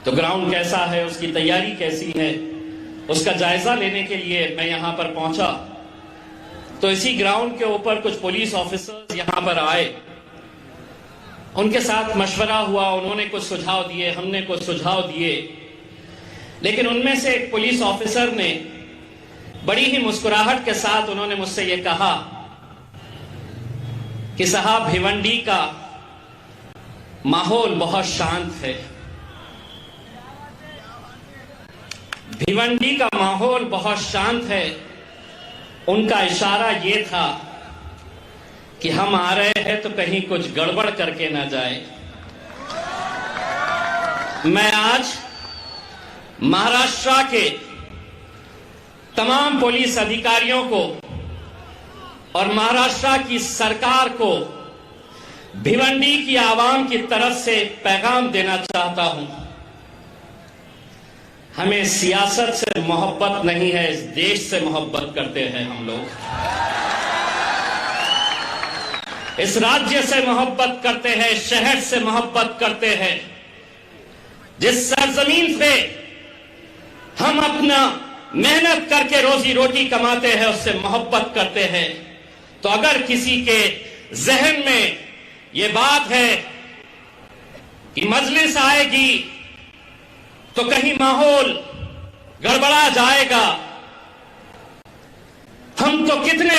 तो ग्राउंड कैसा है, उसकी तैयारी कैसी है, उसका जायजा लेने के लिए मैं यहां पर पहुंचा। तो इसी ग्राउंड के ऊपर कुछ पुलिस ऑफिसर्स यहां पर आए, उनके साथ मशवरा हुआ, उन्होंने कुछ सुझाव दिए, हमने कुछ सुझाव दिए। लेकिन उनमें से एक पुलिस ऑफिसर ने बड़ी ही मुस्कुराहट के साथ उन्होंने मुझसे यह कहा कि साहब, भिवंडी का माहौल बहुत शांत है, भिवंडी का माहौल बहुत शांत है। उनका इशारा यह था कि हम आ रहे हैं तो कहीं कुछ गड़बड़ करके ना जाए। मैं आज महाराष्ट्र के तमाम पुलिस अधिकारियों को और महाराष्ट्र की सरकार को भिवंडी की आवाम की तरफ से पैगाम देना चाहता हूं। हमें सियासत से मोहब्बत नहीं है, इस देश से मोहब्बत करते हैं हम लोग, इस राज्य से मोहब्बत करते हैं, शहर से मोहब्बत करते हैं। जिस सरजमीन पे हम अपना मेहनत करके रोजी रोटी कमाते हैं, उससे मोहब्बत करते हैं। तो अगर किसी के जहन में ये बात है कि मजलिस आएगी तो कहीं माहौल गड़बड़ा जाएगा, हम तो कितने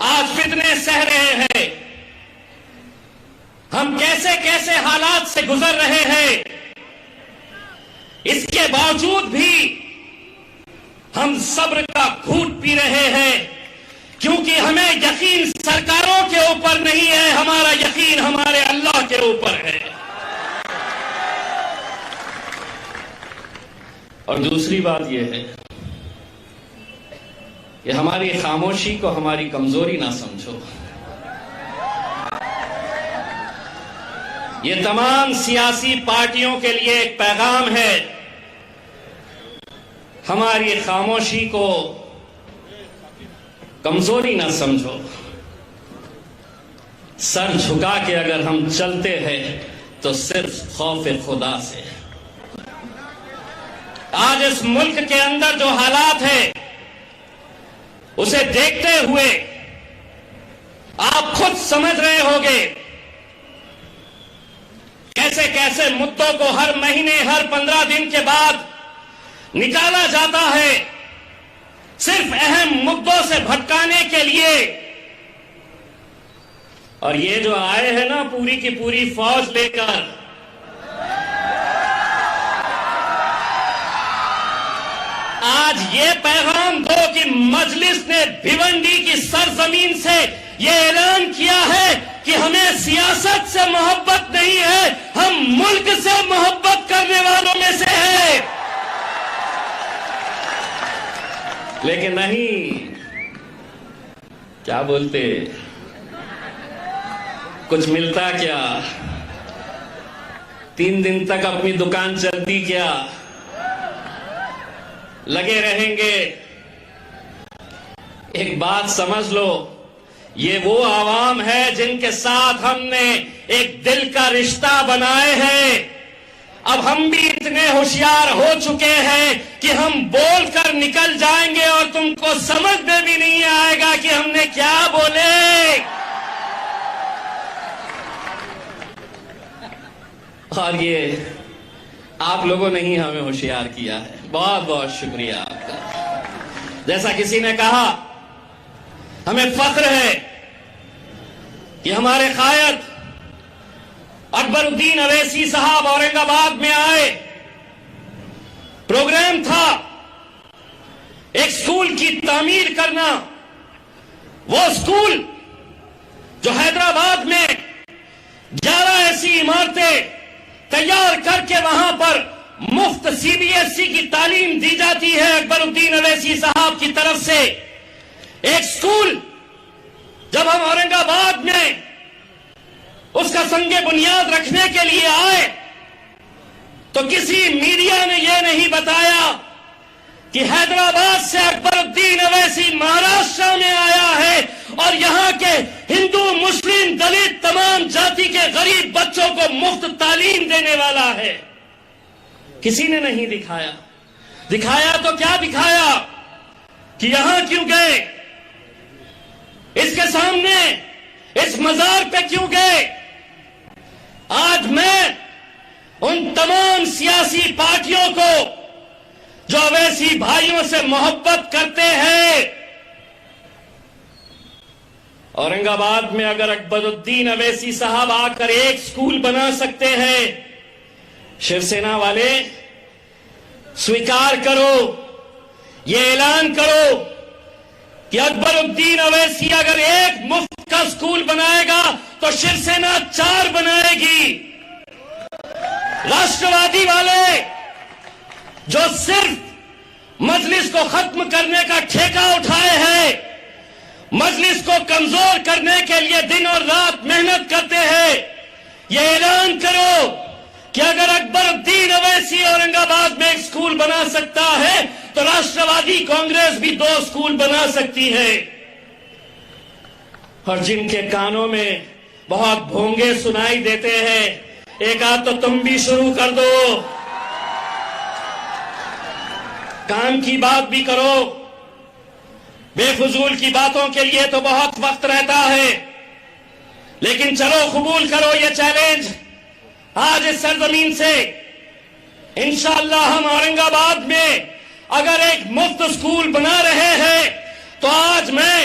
आज फितने सह रहे हैं, हम कैसे कैसे हालात से गुजर रहे हैं, इसके बावजूद भी हम सब्र का घूंट पी रहे हैं, क्योंकि हमें यकीन सरकारों के ऊपर नहीं है, हमारा यकीन हमारे अल्लाह के ऊपर है। और दूसरी बात यह है कि हमारी खामोशी को हमारी कमजोरी ना समझो। ये तमाम सियासी पार्टियों के लिए एक पैगाम है, हमारी खामोशी को कमजोरी ना समझो। सर झुका के अगर हम चलते हैं तो सिर्फ खौफ खुदा से। आज इस मुल्क के अंदर जो हालात है उसे देखते हुए आप खुद समझ रहे होंगे कैसे कैसे मुद्दों को हर महीने, हर 15 दिन के बाद निकाला जाता है, सिर्फ अहम मुद्दों से भटकाने के लिए। और ये जो आए हैं ना पूरी की पूरी फौज लेकर, आज ये पैगाम दो कि मजलिस ने भिवंडी की सरजमीन से ये ऐलान किया है कि हमें सियासत से मोहब्बत नहीं है, हम मुल्क से मोहब्बत करने वालों में से हैं। लेकिन नहीं, क्या बोलते, कुछ मिलता क्या? 3 दिन तक अपनी दुकान चलती क्या? लगे रहेंगे। एक बात समझ लो, ये वो आवाम है जिनके साथ हमने एक दिल का रिश्ता बनाए हैं। अब हम भी इतने होशियार हो चुके हैं कि हम बोलकर निकल जाएंगे और तुमको समझ में भी नहीं आएगा कि हमने क्या बोले। और ये आप लोगों ने ही हमें होशियार किया है, बहुत बहुत शुक्रिया आपका। जैसा किसी ने कहा, हमें फख्र है कि हमारे कायद अकबरुद्दीन अवैसी साहब औरंगाबाद में आए, प्रोग्राम था एक स्कूल की तामीर करना। वो स्कूल जो हैदराबाद में 11 ऐसी इमारतें तैयार करके वहां पर मुफ्त सीबीएसई की तालीम दी जाती है अकबरुद्दीन अवैसी साहब की तरफ से। एक स्कूल जब हम औरंगाबाद में उसका संगे बुनियाद रखने के लिए आए तो किसी मीडिया ने यह नहीं बताया कि हैदराबाद से अकबरुद्दीन अवैसी महाराष्ट्र में आया है और यहां के हिंदू, मुस्लिम, दलित, तमाम जाति के गरीब बच्चों को मुफ्त तालीम देने वाला है। किसी ने नहीं दिखाया। दिखाया तो क्या दिखाया कि यहां क्यों गए, इसके सामने इस मजार पे क्यों गए। आज मैं उन तमाम सियासी पार्टियों को जो अवैसी भाइयों से मोहब्बत करते हैं, औरंगाबाद में अगर अकबरुद्दीन अवैसी साहब आकर एक स्कूल बना सकते हैं, शिवसेना वाले स्वीकार करो, ये ऐलान करो कि अकबरुद्दीन अवैसी अगर एक मुफ्त का स्कूल बनाएगा तो शिवसेना 4 बनाएगी। राष्ट्रवादी वाले जो सिर्फ मजलिस को खत्म करने का ठेका उठाए हैं, मजलिस को कमजोर करने के लिए दिन और रात मेहनत करते हैं, ये ऐलान करो कि अगर अकबरुद्दीन अवैसी औरंगाबाद में एक स्कूल बना सकता है तो राष्ट्रवादी कांग्रेस भी 2 स्कूल बना सकती है। और जिनके कानों में बहुत भोंगे सुनाई देते हैं, एक आध तो तुम भी शुरू कर दो, काम की बात भी करो। बेफजूल की बातों के लिए तो बहुत वक्त रहता है, लेकिन चलो कबूल करो ये चैलेंज। आज इस सरजमीन से इंशाअल्लाह हम औरंगाबाद में अगर एक मुफ्त स्कूल बना रहे हैं तो आज मैं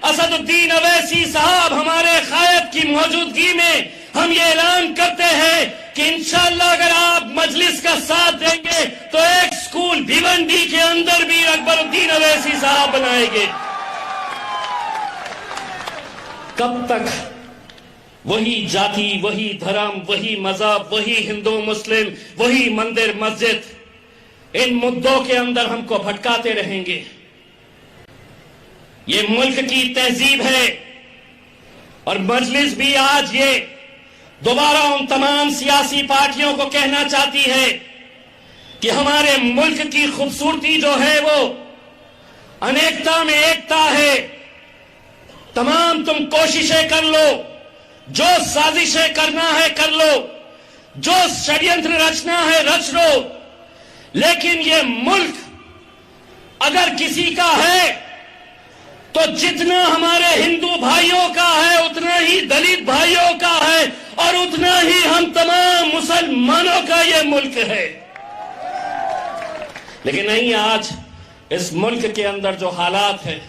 असदुद्दीन अवैसी साहब हमारे कायद की मौजूदगी में हम ये ऐलान करते हैं कि इंशाअल्लाह अगर आप मजलिस का साथ देंगे तो एक स्कूल भिवंडी के अंदर भी अकबरुद्दीन अवैसी साहब बनाएंगे। कब तक वही जाति, वही धर्म, वही मजहब, वही हिंदू मुस्लिम, वही मंदिर मस्जिद, इन मुद्दों के अंदर हमको भटकाते रहेंगे। ये मुल्क की तहजीब है और मजलिस भी आज ये दोबारा उन तमाम सियासी पार्टियों को कहना चाहती है कि हमारे मुल्क की खूबसूरती जो है वो अनेकता में एकता है। तमाम तुम कोशिशें कर लो, जो साजिशें करना है कर लो, जो षड्यंत्र रचना है रच लो, लेकिन ये मुल्क अगर किसी का है तो जितना हमारे हिंदू भाइयों का है उतना ही दलित भाइयों का है और उतना ही हम तमाम मुसलमानों का ये मुल्क है। लेकिन नहीं, आज इस मुल्क के अंदर जो हालात है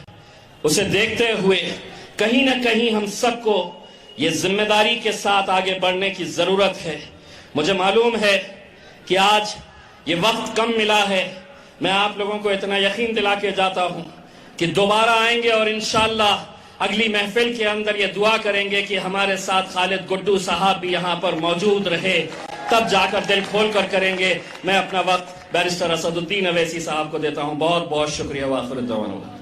उसे देखते हुए कहीं ना कहीं हम सबको ये जिम्मेदारी के साथ आगे बढ़ने की जरूरत है। मुझे मालूम है कि आज ये वक्त कम मिला है, मैं आप लोगों को इतना यकीन दिला के जाता हूं कि दोबारा आएंगे और इंशाअल्लाह अगली महफिल के अंदर ये दुआ करेंगे कि हमारे साथ खालिद गुड्डू साहब भी यहाँ पर मौजूद रहे, तब जाकर दिल खोल कर करेंगे। मैं अपना वक्त बैरिस्टर असदुद्दीन अवैसी साहब को देता हूँ। बहुत बहुत शुक्रिया। वाखिर दवाना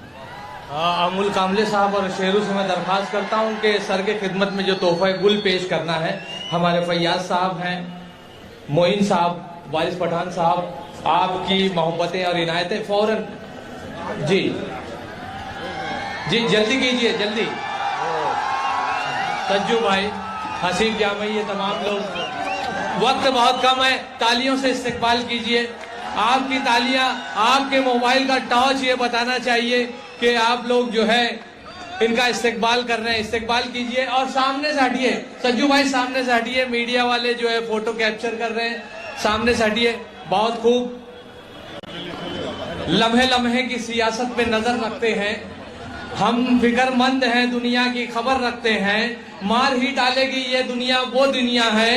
अमुल कामले साहब और शेरू से मैं दरख्वास्त करता हूं कि सर के खिदमत में जो तोहफा गुल पेश करना है, हमारे फैयाज साहब हैं, मोइन साहब, वारिस पठान साहब, आपकी मोहब्बतें और इनायतें फौरन जी जी जल्दी कीजिए, जल्दी। सज्जू भाई, हसीब जामई, ये तमाम लोग, वक्त बहुत कम है, तालियों से इस्तकबाल कीजिए। आपकी तालियां, आपके मोबाइल का टॉर्च ये बताना चाहिए कि आप लोग जो है इनका इस्तकबाल कर रहे हैं। इस्तकबाल कीजिए और सामने से हटिए, सज्जू भाई सामने से हटिए, मीडिया वाले जो है फोटो कैप्चर कर रहे हैं, सामने से हटिए। बहुत खूब, लम्हे लम्हे की सियासत पे नजर रखते हैं, हम फिक्रमंद हैं, दुनिया की खबर रखते हैं। मार ही डालेगी ये दुनिया, वो दुनिया है